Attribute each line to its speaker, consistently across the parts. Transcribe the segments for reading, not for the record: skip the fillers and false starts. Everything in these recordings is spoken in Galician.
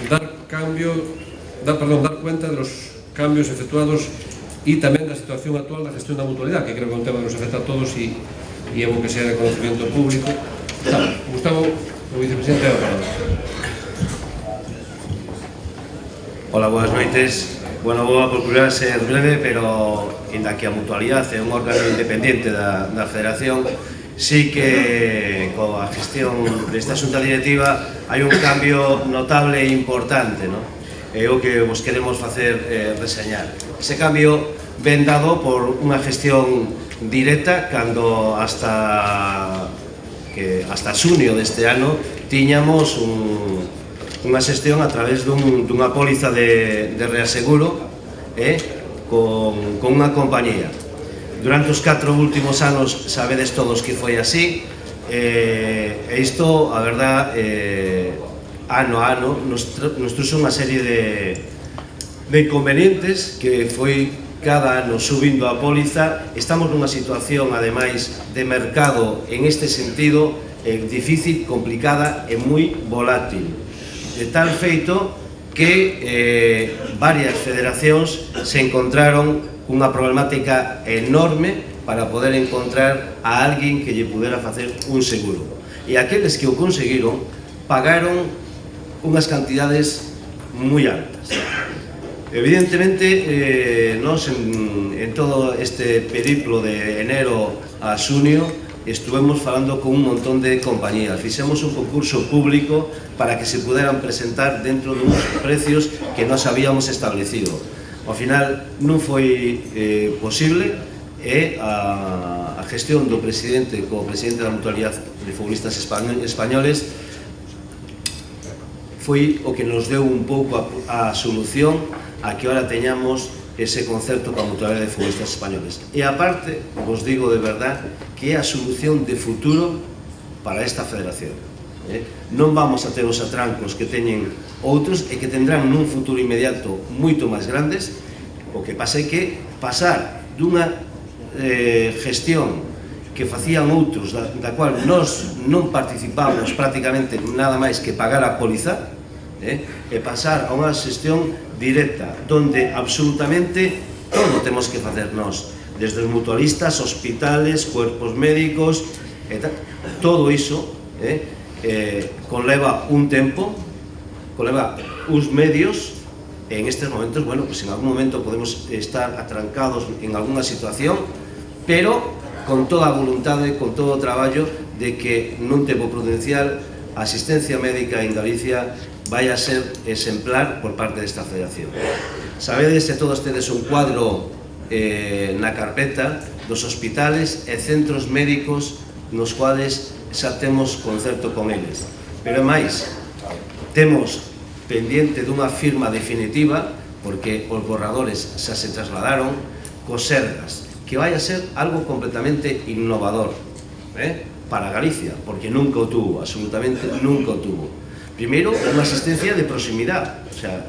Speaker 1: dar cuenta de los cambios efectuados y tamén da situación actual da gestión da mutualidade, que creo que é un tema que nos afecta a todos e é bo que sea de conocimiento público. Gustavo, o vicepresidente da palabra.
Speaker 2: Hola, boas noites. Bueno, vou a procurar ser breve, pero inda que a mutualidade é un órgano independente da Federación, sí que coa gestión desta xunta directiva hai un cambio notable e importante, non? É o que vos queremos facer reseñar. Ese cambio ven dado por unha gestión directa cando hasta xunio deste ano tiñamos unha xestión a través dunha póliza de reaseguro con unha compañía. Durante os 4 últimos anos sabedes todos que foi así, e isto, a verdad, ano a ano nos trouxe unha serie de inconvenientes que foi cada ano subindo a póliza. Estamos nunha situación, ademais, de mercado en este sentido difícil, complicada e moi volátil, de tal feito que varias federacións se encontraron unha problemática enorme para poder encontrar a alguén que lle pudera facer un seguro, e aqueles que o conseguiron pagaron unhas cantidades moi altas. Evidentemente, nós en todo este periplo de enero a xunio estuvemos falando con un montón de compañías. Fixemos un concurso público para que se puderan presentar dentro duns precios que nós habíamos establecido. Ao final non foi posible, e a gestión do presidente co presidente da Mutualidade de Futbolistas Españoles foi o que nos deu un pouco a solución a que ahora teñamos ese concerto coa Mutualidade de Futbolistas Españoles. E aparte, vos digo de verdad que é a solución de futuro para esta federación. Non vamos a ter os atrancos que teñen outros e que tendrán nun futuro inmediato moito máis grandes. O que pasa é que pasar dunha gestión que facían outros, da cual nós non participamos prácticamente nada máis que pagar a póliza, e pasar a unha xestión directa, donde absolutamente todo temos que facer nós, desde os mutualistas, hospitales, cuerpos médicos, todo iso conleva un tempo, conleva uns medios. En estes momentos, bueno, pues en algún momento podemos estar atrancados en alguna situación, pero con toda a voluntade, con todo o traballo de que nun tempo prudencial a asistencia médica en Galicia vai a ser exemplar por parte desta federación. Sabedes que todos tedes un cuadro na carpeta dos hospitales e centros médicos nos cuales xa temos concerto con eles, pero máis, temos pendiente dunha firma definitiva, porque os borradores xa se trasladaron, cos Sergas, que vai a ser algo completamente innovador para Galicia, porque nunca o tuvo, absolutamente nunca o tuvo. Primeiro, unha asistencia de proximidade, o sea,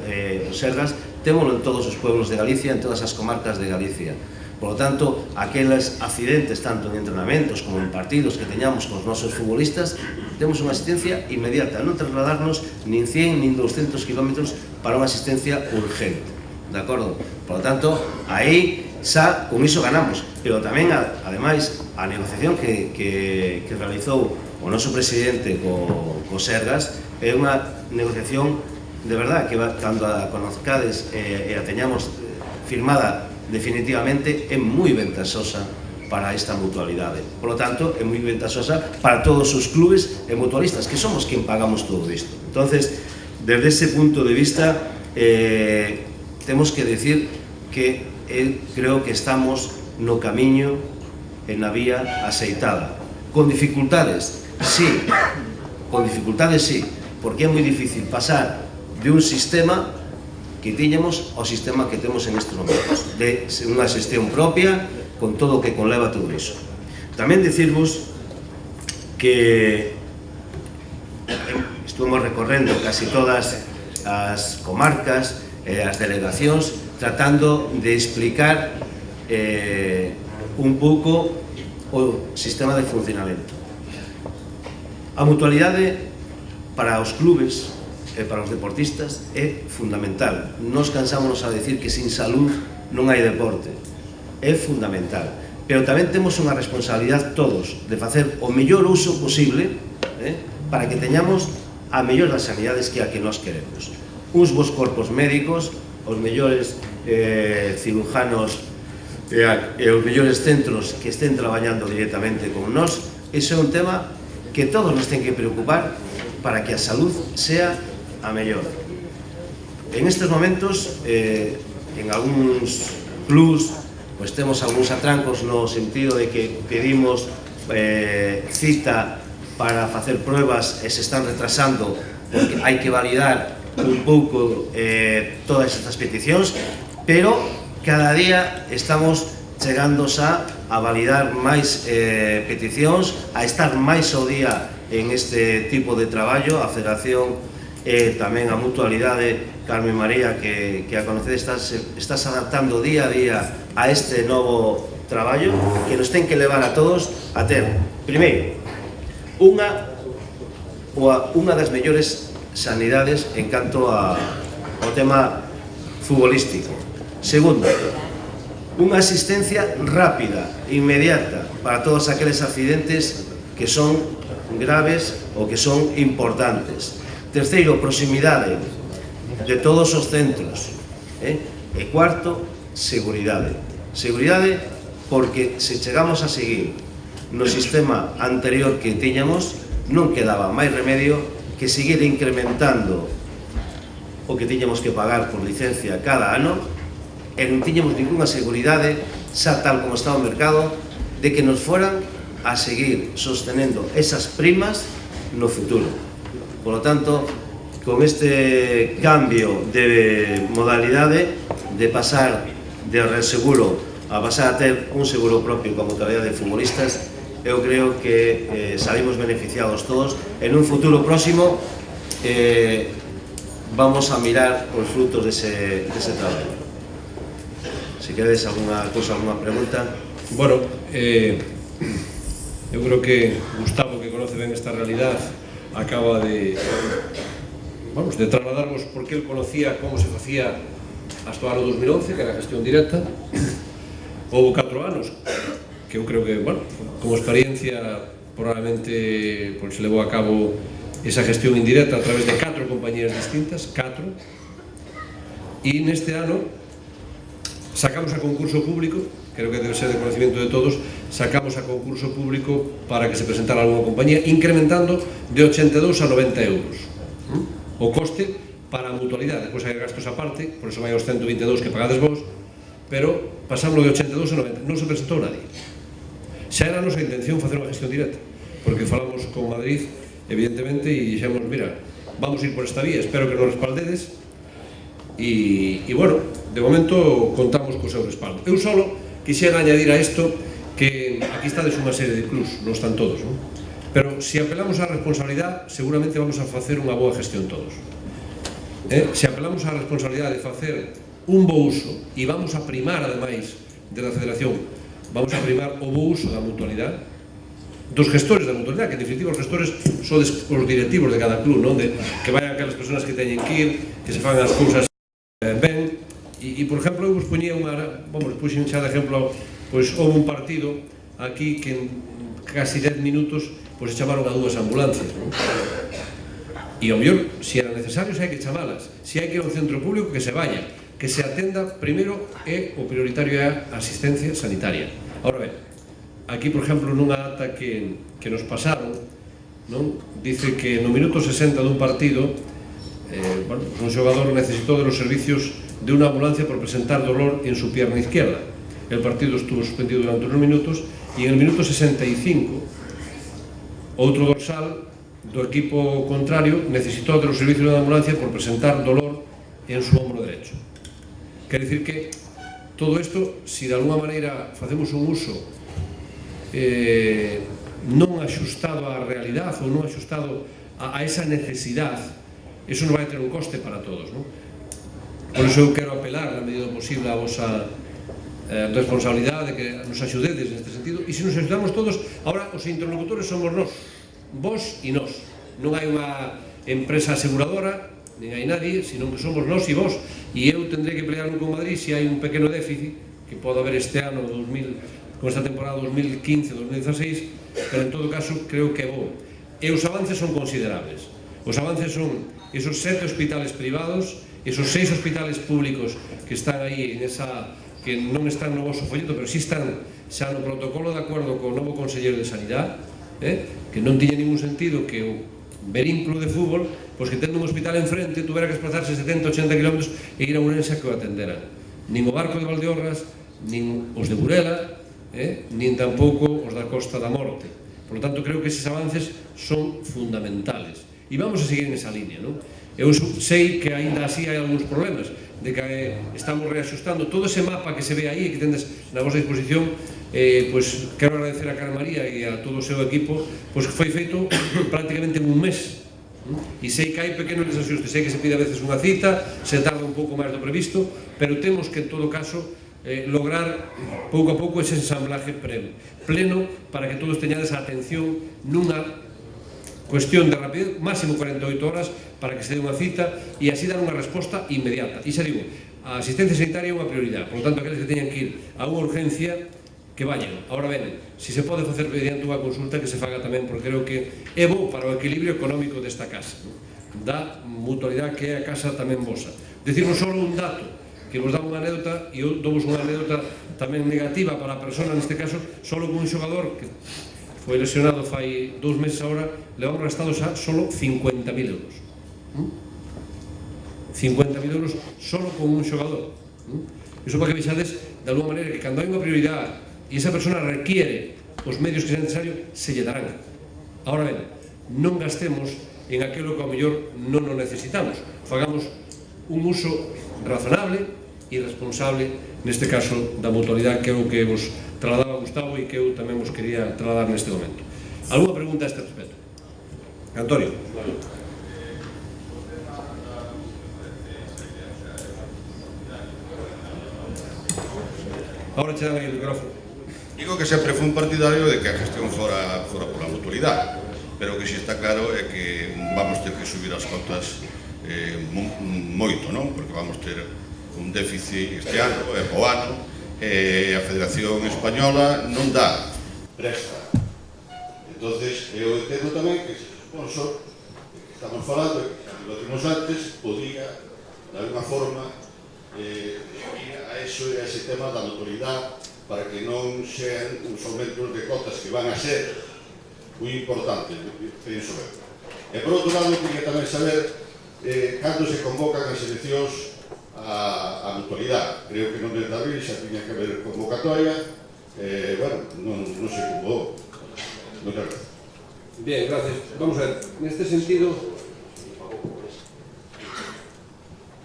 Speaker 2: os Sergas témolo en todos os pueblos de Galicia, en todas as comarcas de Galicia. Por lo tanto, aqueles accidentes, tanto en entrenamentos como en partidos que teñamos con os nosos futbolistas, temos unha asistencia inmediata, non trasladarnos nin 100 nin 200 kilómetros para unha asistencia urgente, de acordo? Por lo tanto, aí xa con iso ganamos, pero tamén, ademais, a negociación que realizou o noso presidente co Sergas é unha negociación de verdad que cando a conozcades e a teñamos firmada definitivamente é moi ventaxosa para esta mutualidade. Por lo tanto, é moi ventaxosa para todos os clubes e mutualistas, que somos quen pagamos todo isto. Entonces, desde ese punto de vista, temos que decir que creo que estamos no camiño e na vía aceitada. Con dificultades, sí, porque é moi difícil pasar de un sistema que tiñamos ao sistema que temos en estes momentos, de unha xestión propia, con todo o que conleva todo iso. Tamén dicirvos que estuvemos recorrendo casi todas as comarcas e as delegacións tratando de explicar un pouco o sistema de funcionamento. A mutualidade para os clubes e para os deportistas é fundamental. Nos cansámonos a decir que sin salud non hai deporte. É fundamental. Pero tamén temos unha responsabilidade todos de facer o mellor uso posible para que teñamos a mellor das sanidades que a que nós queremos. Uns bons corpos médicos, os mellores cirujanos e os mellores centros que estén traballando directamente con nós. Iso é un tema que todos nos ten que preocupar para que a salud sea a mellor. En estes momentos, en algúns clubs, pois temos algúns atrancos no sentido de que pedimos cita para facer pruebas e se están retrasando porque hai que validar un pouco todas estas peticións, pero cada día estamos chegando a validar máis peticións, a estar máis ao día en este tipo de traballo. A Federación e tamén a Mutualidade Carmen María, que a conocedes, estás adaptando día a día a este novo traballo que nos ten que levar a todos a ter, primeiro, unha das mellores sanidades en canto ao tema futbolístico. Segundo, unha asistencia rápida, inmediata, para todos aqueles accidentes que son graves ou que son importantes. Terceiro, proximidade de todos os centros. E cuarto, seguridade. Seguridade porque se chegamos a seguir no sistema anterior que tiñamos, non quedaba máis remedio que seguir incrementando o que tiñamos que pagar por licencia cada ano e non tiñamos ninguna seguridade, xa tal como está o mercado, de que nos foran a seguir sostenendo esas primas no futuro. Por lo tanto, con este cambio de modalidade de pasar de reaseguro a pasar a ter un seguro propio con a Mutualidade de Futbolistas, eu creo que salimos beneficiados todos. En un futuro próximo vamos a mirar os frutos dese traballo. Se quedes alguna cousa, alguna pregunta.
Speaker 1: Bueno, eu creo que Gustavo, que conoce ben esta realidad, acaba de trasladarnos porque él conocía como se facía hasta o ano 2011, que era a gestión directa. Houve 4 anos que eu creo que, bueno, como experiencia probablemente se levou a cabo esa gestión indirecta a través de 4 compañías distintas, 4, e neste ano sacamos a concurso público, creo que debe ser de conocimiento de todos, sacamos a concurso público para que se presentara alguna compañía, incrementando de 82 a 90 euros o coste para a mutualidade. Depois hai gastos aparte, por eso vai aos 122 que pagades vos, pero pasamos de 82 a 90, non se presentou nadie. Xa era a nosa intención facer unha gestión directa, porque falamos con Madrid, evidentemente, e dixemos, mira, vamos ir por esta vía, espero que nos respaldedes, e bueno, de momento contamos co seu respaldo. Eu solo quixera añadir a isto que aquí estades unha serie de clubs, non están todos, non? Pero se apelamos á responsabilidade, seguramente vamos a facer unha boa gestión todos. Se apelamos á responsabilidade de facer un bo uso e vamos a primar, ademais, de la Federación, vamos a primar o bo uso da mutualidade, dos gestores da mutualidade, que en definitiva os gestores son os directivos de cada club, non? Que vayan aquelas persoas que teñen que ir, que se fagan as cousas ben, e por exemplo, eu vos poñía puxen xa de exemplo, pois houve un partido aquí que en casi 10 minutos pois se chamaron a 2 ambulancias, non? E ao mellor, se era necesario, se hai que chamalas, se hai que ir a un centro público, que se vaya, que se atenda primeiro, e o prioritario é a asistencia sanitaria. Ahora ben, aquí, por exemplo, nunha ata que nos pasaron, non? Dice que no minuto 60 dun partido, un xogador necesitou de los servicios de unha ambulancia por presentar dolor en su pierna izquierda. El partido estuvo suspendido durante unos minutos e en el minuto 65 outro dorsal do equipo contrario necesitou de los servicios de unha ambulancia por presentar dolor en su hombro derecho. Quer dicir que todo isto, se de alguma maneira facemos un uso non axustado á realidade ou non axustado a esa necesidade, eso non vai ter un coste para todos, non? Por iso eu quero apelar na medida posible a vosa responsabilidade, que nos axudedes neste sentido, e se nos axudamos todos, ahora os interlocutores somos nós, vos e nós. Non hai unha empresa aseguradora nin hai nadie, sino que somos nós e vos, e eu tendré que pelearme con Madrid se hai un pequeno déficit que pode haber este ano 2000, con esta temporada 2015-2016, pero en todo caso creo que é bo. E os avances son considerables. Os avances son esos 7 hospitales privados, esos 6 hospitales públicos que están aí en esa, que non están no vosso folleto, pero si están xa no protocolo de acordo co novo Conselleiro de Sanidade, que non tiña ningún sentido que o Berín Club de Fútbol, pois que tendo un hospital enfrente, tuvera que desplazarse 70-80 km e ir a Ourense a que o atenderan. Nin o Barco de Valdeorras, nin os de Burela, nin tampouco os da Costa da Morte. Por lo tanto, creo que eses avances son fundamentales. E vamos a seguir nesa línea, non? Eu sei que aínda así hai algúns problemas, de que estamos reaxustando todo ese mapa que se ve aí e que tendes na vosa disposición. Pois quero agradecer a Carmen María e a todo o seu equipo, pois que foi feito prácticamente en un mes, e sei que hai pequenos desaxustes, sei que se pide a veces unha cita, se tarda un pouco máis do previsto, pero temos que en todo caso lograr pouco a pouco ese ensamblaje pleno para que todos teñades a atención nunha cuestión de rapidez, máximo 48 horas para que se dé unha cita e así dar unha resposta inmediata. E xa digo, a asistencia sanitaria é unha prioridade, por lo tanto, aqueles que teñan que ir a unha urgencia que vayan. Ahora ben, se se pode facer mediante unha consulta, que se faga tamén, porque creo que é bo para o equilibrio económico desta casa, da mutualidade que é a casa tamén vosa. Decirnos só un dato, que vos dá unha anécdota, e eu dou unha anécdota tamén negativa para a persona, neste caso, só con un xogador que foi lesionado fai 2 meses agora, levamos gastados a solo 50.000 euros. 50.000 euros solo con un xogador. Iso para que vexades, de alguma maneira, que cando hai unha prioridade e esa persona requiere os medios que sean necesarios, se lle darán. Ahora ben, non gastemos en aquilo que ao mellor non o necesitamos. Fagamos un uso razonable e responsable, neste caso, da mutualidade, que é o que vos trasladaba Gustavo e que eu tamén vos quería trasladar neste momento. Alguna pregunta a este respecto? Antonio. Ahora che dan aí o micrófono.
Speaker 3: Digo que sempre foi un partidario de que a gestión fora pola mutualidade, pero que si está claro é que vamos ter que subir as cotas moito, non? Porque vamos ter un déficit este ano e o ano, e a Federación Española non dá presta. Entonces, eu entendo tamén que ese sponsor que estamos falando, que lo temos antes, podía, de alguna forma, ir a ese tema da mutualidade, para que non sean uns aumentos de cotas que van a ser moi importantes, penso eu. E por outro lado, quería tamén saber cando se convocan as eleccións a mutualidade. Creo que non é de abril, xa tiña que haber convocatoria, bueno, non se convocou. Moitas gracias.
Speaker 1: Bien, gracias. Vamos a ver, neste sentido,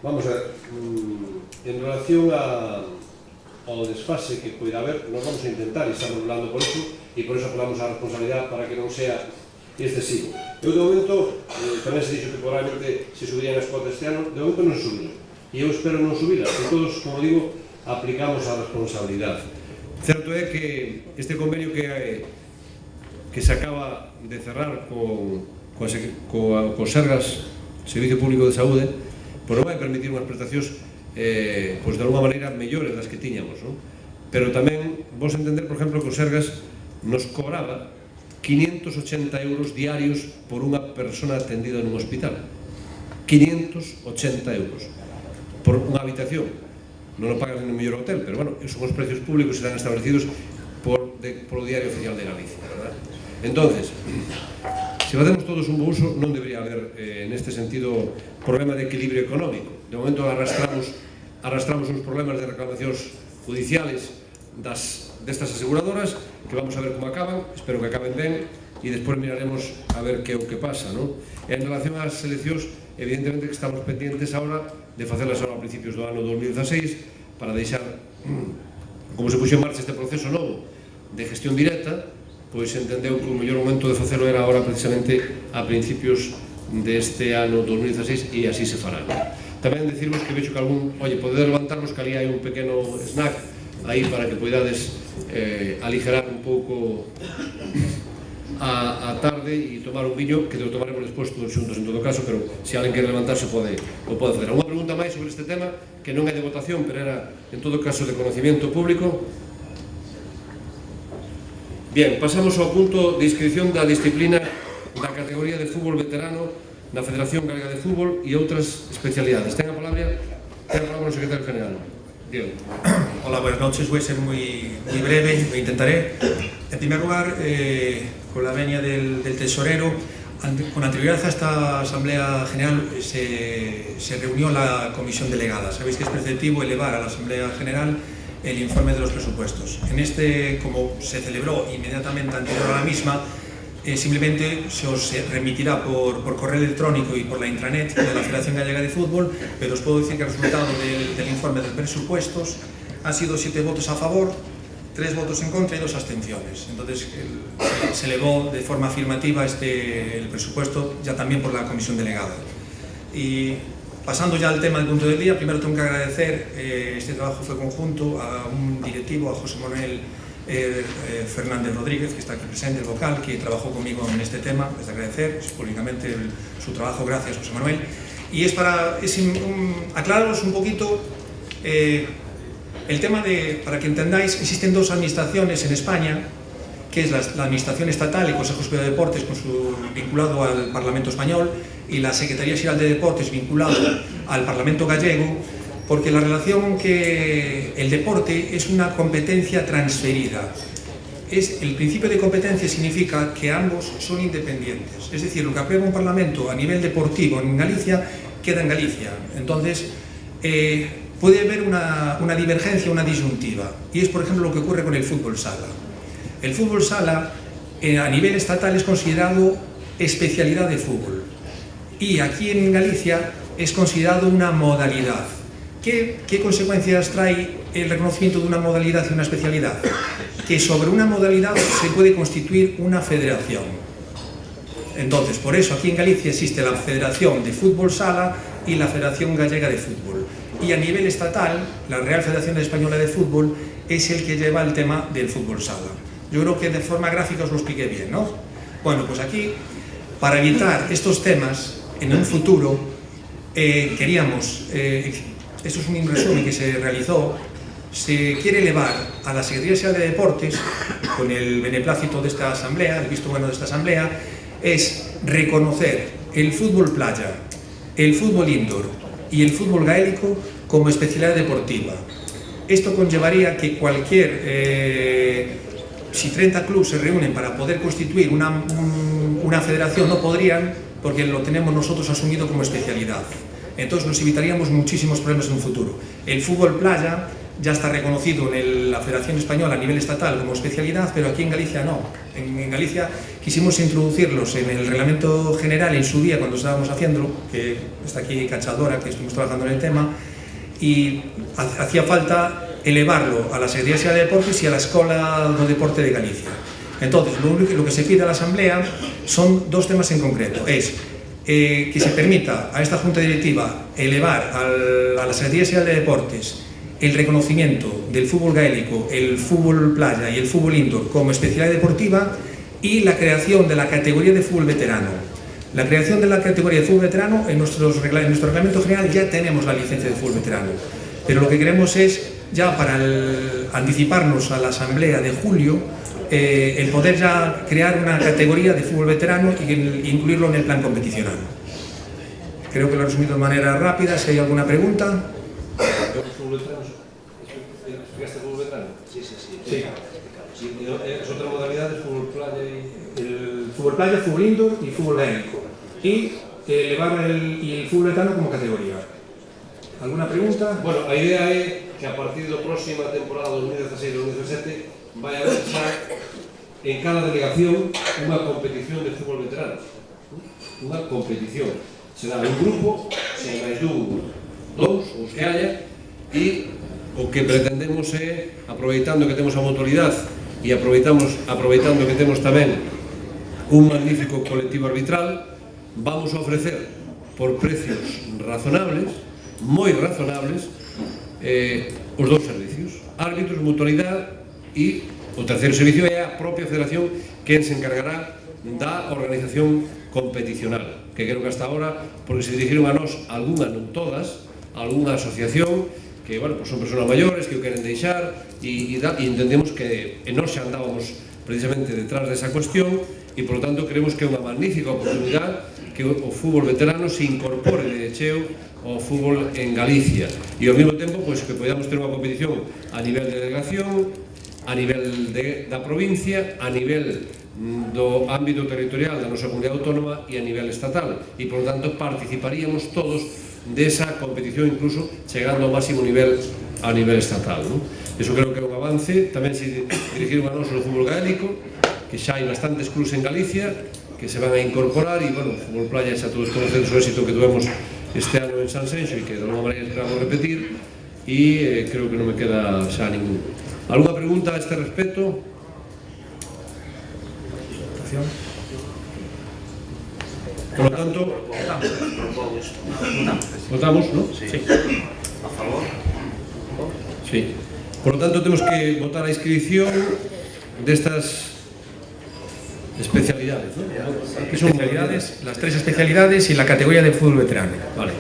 Speaker 1: vamos a ver, en relación ao desfase que poida haber, nos vamos a intentar, e estamos hablando por iso, e por iso apelamos á responsabilidade para que non sea excesivo. Eu, de momento, tamén se dixo que probablemente se subirían as cotas este ano, de momento non subiron, e eu espero non subilas, que todos, como digo, aplicamos a responsabilidade. Certo é que este convenio que se acaba de cerrar co Sergas, Servicio Público de Saúde, pois non vai permitir unhas prestacións pois de alguma maneira mellores das que tiñamos, non? Pero tamén vos entender, por exemplo, que o Sergas nos cobraba 580 euros diarios por unha persona atendida nun hospital. 580 euros por unha habitación. Non o pagas en un mellor hotel, pero bueno, son os precios públicos que están establecidos polo Diario Oficial de Galicia, verdad? Entonces, se facemos todos un bo uso, non debería haber, neste sentido, problema de equilibrio económico. De momento arrastramos uns problemas de reclamacións judiciales destas aseguradoras, que vamos a ver como acaban, espero que acaben ben, e despois miraremos a ver que é o que pasa, non? En relación ás eleccións, evidentemente que estamos pendientes agora de facelas agora a principios do ano 2016 para deixar, como se puxo en marcha este proceso novo de gestión directa, pois entendeu que o mellor momento de facelo era agora precisamente a principios deste ano 2016 e así se fará. Tamén decirvos que vexo que algún, podedes levantarvos que ali hai un pequeno snack aí para que poidades aligerar un pouco a tarde tarde e tomar un viño, que o tomaremos despois todos xuntos en todo caso, pero se alguén quere levantarse pode facer. Unha pregunta máis sobre este tema, que non é de votación, pero era en todo caso de conocimiento público. Bien, pasamos ao punto de inscripción da disciplina da categoría de fútbol veterano na Federación Galega de Fútbol e outras especialidades. Ten a palabra o secretario general. Diego.
Speaker 4: Hola, buenas noches. Voy a ser muy breve, lo intentaré. En primer lugar, con la venia del tesorero, con anterioridad a esta Asamblea General se reunió la comisión delegada. Sabéis que es preceptivo elevar a la Asamblea General el informe de los presupuestos. En este, como se celebró inmediatamente anterior a la misma, simplemente se os remitirá por correo electrónico y por la intranet de la Federación Gallega de Fútbol, pero os puedo decir que el resultado del informe de presupuestos han sido 7 votos a favor, 3 votos en contra y 2 abstenciones. Entonces se elevó de forma afirmativa el presupuesto ya también por la comisión delegada. Y pasando ya al tema del punto del día, primero tengo que agradecer, este trabajo fue conjunto, a un directivo, a José Manuel Fernández Rodríguez, que está aquí presente, el vocal, que trabajó conmigo en este tema. Es de agradecer públicamente su trabajo. Gracias, José Manuel. Y es para aclararos un poquito el tema para que entendáis. Existen 2 administraciones en España, que es la Administración Estatal, el Consejo Superior de Deportes, vinculado al Parlamento Español, y la Secretaría Xeral de Deportes, vinculado al Parlamento Gallego, porque la relación que el deporte es una competencia transferida. El principio de competencia significa que ambos son independientes. Es decir, lo que aprueba un parlamento a nivel deportivo en Galicia, queda en Galicia. Entonces, puede haber una divergencia, una disyuntiva. Y es, por ejemplo, lo que ocurre con el fútbol sala. El fútbol sala, a nivel estatal, es considerado especialidad de fútbol. Y aquí en Galicia es considerado una modalidad. ¿Qué consecuencias trae el reconocimiento de una modalidad y una especialidad? Que sobre una modalidad se puede constituir una federación. Entonces, por eso aquí en Galicia existe la Federación de Fútbol Sala y la Federación Gallega de Fútbol. Y a nivel estatal, la Real Federación Española de Fútbol es el que lleva el tema del fútbol sala. Yo creo que de forma gráfica os lo expliqué bien, ¿no? Bueno, pues aquí, para evitar estos temas en un futuro, queríamos... esto es un resumen que se realizó. Se quiere elevar a la Secretaría Xeral de Deportes, con el beneplácito de esta asamblea, el visto bueno de esta asamblea, es reconocer el fútbol playa, el fútbol indoor y el fútbol gaélico como especialidad deportiva. Esto conllevaría que si 30 clubes se reúnen para poder constituir una federación, no podrían, porque lo tenemos nosotros asumido como especialidad. Entonces nos evitaríamos muchísimos problemas en un futuro. El fútbol playa ya está reconocido en la Federación Española a nivel estatal como especialidad, pero aquí en Galicia no. En Galicia quisimos introducirlos en el reglamento general en su día cuando estábamos haciéndolo, que está aquí Cachadora, que estuvimos trabajando en el tema, y hacía falta elevarlo a la Secretaría Xeral de Deportes y a la Escola do Deporte de Galicia. Entonces, lo que se pide a la Asamblea son 2 temas en concreto. Es que se permita a esta Junta Directiva elevar a la Secretaría Xeral de Deportes el reconocimiento del fútbol gaélico, el fútbol playa y el fútbol indoor como especialidad deportiva, y la creación de la categoría de fútbol veterano. La creación de la categoría de fútbol veterano, en nuestro reglamento general ya tenemos la licencia de fútbol veterano, pero lo que queremos es, ya para anticiparnos a la asamblea de julio, el poder ya crear una categoría de fútbol veterano e incluirlo en el plan competicional. Creo que lo he resumido de manera rápida. Si hay alguna pregunta.
Speaker 1: ¿Explicaste fútbol veterano?
Speaker 4: Sí.
Speaker 1: Es otra modalidad de fútbol playa
Speaker 4: El fútbol playa, fútbol indoor y fútbol gaélico. Y elevar el fútbol veterano como categoría. ¿Alguna pregunta?
Speaker 1: Bueno, a idea é que a partir da próxima temporada 2016-2017 vai haber xa en cada delegación unha competición de fútbol veterano. Unha competición. Será un grupo, se máis dous, os que haya, e o que pretendemos é, aproveitando que temos a mutualidade e aproveitando que temos tamén un magnífico colectivo arbitral, vamos a ofrecer por precios razonables, moi razonables, os 2 servicios, árbitros, mutualidade, e o terceiro servicio é a propia federación que se encargará da organización competicional, que creo que hasta ahora, porque se dirigiron a nós algunha, non todas, algunha asociación que, bueno, pues son personas maiores que o queren deixar e entendemos que nós xa andábamos precisamente detrás desa cuestión e, por lo tanto, creemos que é unha magnífica oportunidade que o fútbol veterano se incorpore de cheo ao fútbol en Galicia e ao mesmo tempo pues, que podamos ter unha competición a nivel de delegación, a nivel da provincia, a nivel do ámbito territorial da nosa comunidade autónoma e a nivel estatal e, por lo tanto, participaríamos todos desa competición, incluso chegando ao máximo nivel a nivel estatal, ¿no? Eso creo que é un avance. Tamén se dirigiron a nós o fútbol gaélico, que xa hai bastantes clubs en Galicia que se van a incorporar e, bueno, o fútbol playa xa todos conocemos o éxito que tuvemos este ano en San Senxo e que de alguma maneira esperamos repetir e creo que non me queda xa ningún. Alguna pregunta a este respecto? Por lo tanto, votamos, ¿no?
Speaker 2: Sí. A favor?
Speaker 1: Sí. Por lo tanto, temos que votar a inscripción destas especialidades, ¿no?
Speaker 4: ¿Qué son especialidades? Las 3 especialidades y la categoría de fútbol veterano.
Speaker 1: Vale.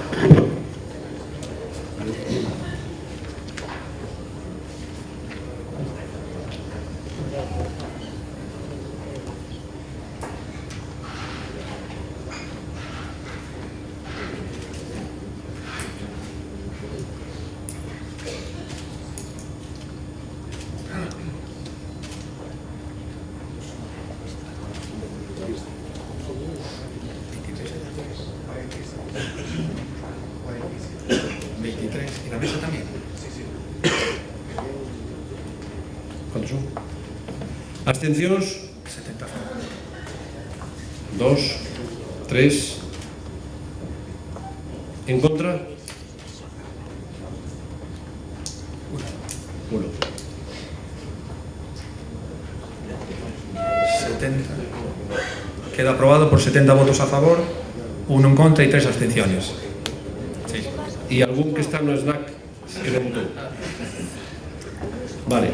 Speaker 4: ¿Y la mesa también?
Speaker 1: ¿Cuántos son? Abstencións?
Speaker 4: 70.
Speaker 1: 2, 3. En contra? 1.
Speaker 4: 70. Queda aprobado por 70 votos a favor, 1 en contra y 3 abstenciones. Sí.
Speaker 1: E algún que está no snack que non votou? Vale.